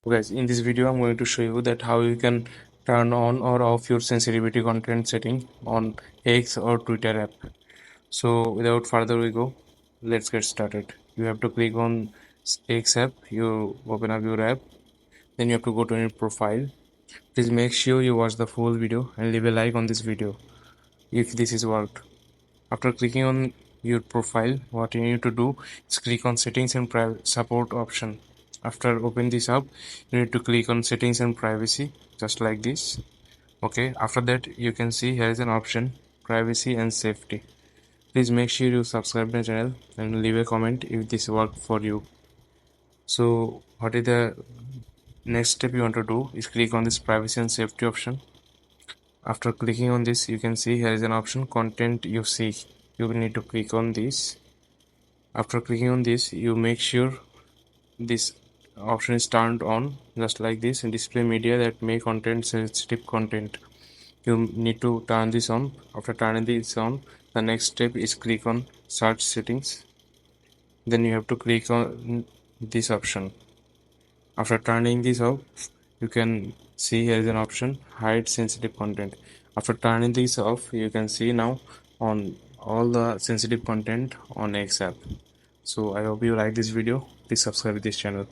Guys, in this video I'm going to show you that how you can turn on or off your sensitivity content setting on X or Twitter app. So without further ado, let's get started. You have to click on X app, you open up your app, then you have to go to your profile. Please make sure you watch the full video and leave a like on this video if this is worked. After clicking on your profile, what you need to do is click on settings and support option. After open this up, you need to click on settings and privacy, just like this. Okay, after that you can see here is an option privacy and safety. Please make sure you subscribe my channel and leave a comment if this worked for you. So what is the next step you want to do is click on this privacy and safety option. After clicking on this, you can see here is an option content you see. You will need to click on this. After clicking on this, you make sure this option is turned on, just like this, and display media that may contain sensitive content. You need to turn this on. After turning this on, the next step is click on search settings. Then you have to click on this option. After turning this off, you can see here is an option hide sensitive content. After turning this off, you can see now on all the sensitive content on X app. So I hope you like this video. Please subscribe to this channel.